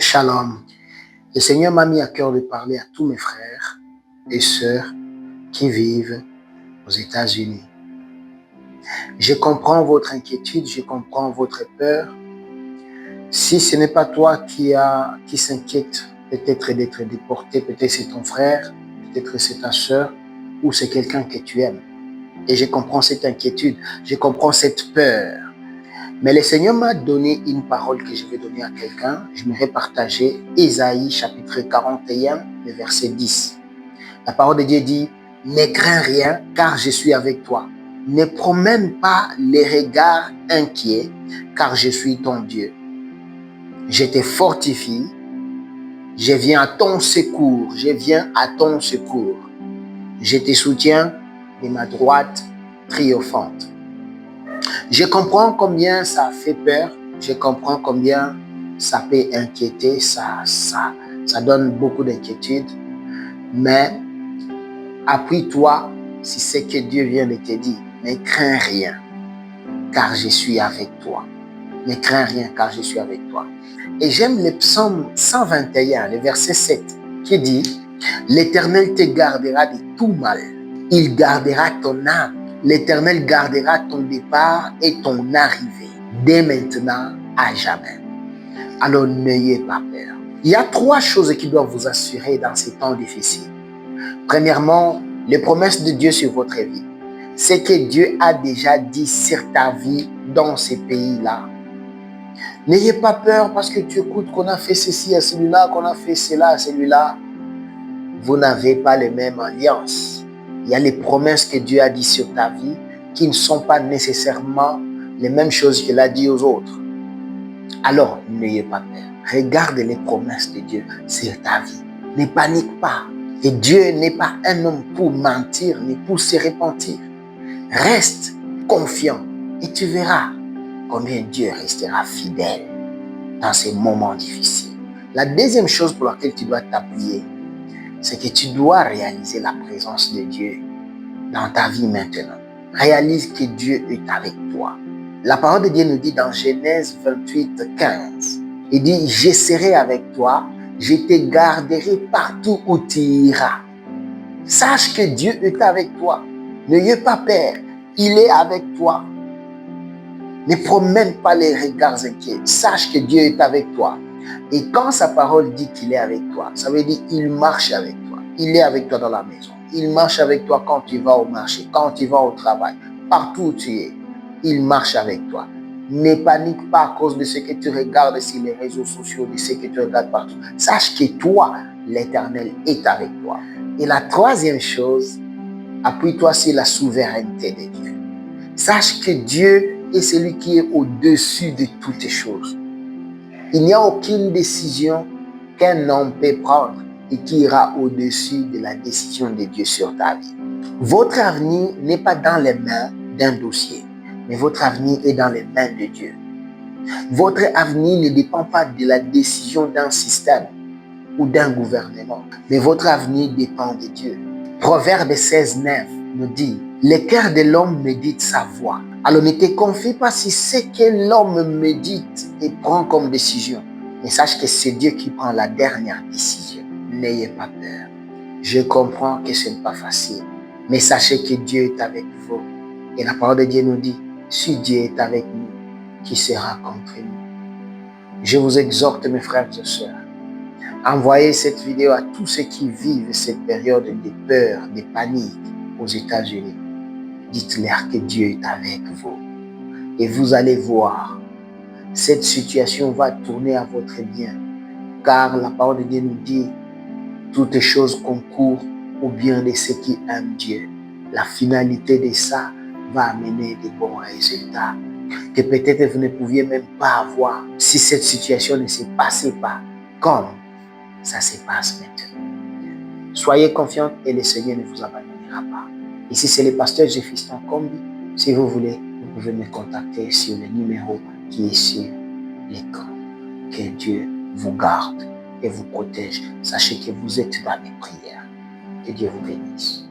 Shalom. Le Seigneur m'a mis à cœur de parler à tous mes frères et sœurs qui vivent aux États-Unis. Je comprends votre inquiétude, je comprends votre peur. Si ce n'est pas toi qui s'inquiète peut-être d'être déporté, peut-être c'est ton frère, peut-être c'est ta sœur ou c'est quelqu'un que tu aimes. Et je comprends cette inquiétude, je comprends cette peur. Mais le Seigneur m'a donné une parole que je vais donner à quelqu'un. Je vais partager Ésaïe chapitre 41, le verset 10. La parole de Dieu dit, « Ne crains rien, car je suis avec toi. Ne promène pas les regards inquiets, car je suis ton Dieu. Je te fortifie, je viens à ton secours, je viens à ton secours. Je te soutiens de ma droite triomphante. » Je comprends combien ça fait peur, je comprends combien ça peut inquiéter, ça donne beaucoup d'inquiétude, mais appuie-toi si c'est que Dieu vient de te dire, ne crains rien, car je suis avec toi. Ne crains rien, car je suis avec toi. Et j'aime le psaume 121, le verset 7, qui dit, « L'Éternel te gardera de tout mal, il gardera ton âme. L'Éternel gardera ton départ et ton arrivée, dès maintenant à jamais. » Alors n'ayez pas peur. Il y a 3 choses qui doivent vous assurer dans ces temps difficiles. Premièrement, les promesses de Dieu sur votre vie. C'est que Dieu a déjà dit sur ta vie dans ces pays-là. N'ayez pas peur parce que tu écoutes qu'on a fait ceci à celui-là, qu'on a fait cela à celui-là. Vous n'avez pas les mêmes alliances. Il y a les promesses que Dieu a dit sur ta vie qui ne sont pas nécessairement les mêmes choses qu'il a dit aux autres. Alors, n'ayez pas peur. Regarde les promesses de Dieu sur ta vie. Ne panique pas. Et Dieu n'est pas un homme pour mentir ni pour se repentir. Reste confiant et tu verras combien Dieu restera fidèle dans ces moments difficiles. La deuxième chose pour laquelle tu dois t'appuyer, c'est que tu dois réaliser la présence de Dieu dans ta vie maintenant. Réalise que Dieu est avec toi. La parole de Dieu nous dit dans Genèse 28, 15, il dit, « Je serai avec toi, je te garderai partout où tu iras. » Sache que Dieu est avec toi. N'ayez pas peur, il est avec toi. Ne promène pas les regards inquiets. Sache que Dieu est avec toi. Et quand sa parole dit qu'il est avec toi, ça veut dire qu'il marche avec toi. Il est avec toi dans la maison. Il marche avec toi quand tu vas au marché, quand tu vas au travail, partout où tu es. Il marche avec toi. Ne panique pas à cause de ce que tu regardes sur les réseaux sociaux, de ce que tu regardes partout. Sache que toi, l'Éternel est avec toi. Et la troisième chose, appuie-toi sur la souveraineté de Dieu. Sache que Dieu est celui qui est au-dessus de toutes les choses. Il n'y a aucune décision qu'un homme peut prendre et qui ira au-dessus de la décision de Dieu sur ta vie. Votre avenir n'est pas dans les mains d'un dossier, mais votre avenir est dans les mains de Dieu. Votre avenir ne dépend pas de la décision d'un système ou d'un gouvernement, mais votre avenir dépend de Dieu. Proverbe 16, 9 nous dit, « Le cœur de l'homme médite sa voie. » Alors ne te confie pas si ce que l'homme médite et prend comme décision. Mais sache que c'est Dieu qui prend la dernière décision. N'ayez pas peur. Je comprends que ce n'est pas facile. Mais sachez que Dieu est avec vous. Et la parole de Dieu nous dit, si Dieu est avec nous, qui sera contre nous? Je vous exhorte, mes frères et sœurs, envoyez cette vidéo à tous ceux qui vivent cette période de peur, de panique aux États-Unis. Dites-leur que Dieu est avec vous. Et vous allez voir, cette situation va tourner à votre bien. Car la parole de Dieu nous dit, toutes choses concourent au bien de ceux qui aiment Dieu. La finalité de ça va amener de bons résultats que peut-être vous ne pouviez même pas avoir si cette situation ne se passait pas comme ça se passe maintenant. Soyez confiants et le Seigneur ne vous abandonnera pas. Ici, c'est le pasteur Jefferson Kombi. Si vous voulez, vous pouvez me contacter sur le numéro qui est sur l'écran. Que Dieu vous garde et vous protège. Sachez que vous êtes dans mes prières. Que Dieu vous bénisse.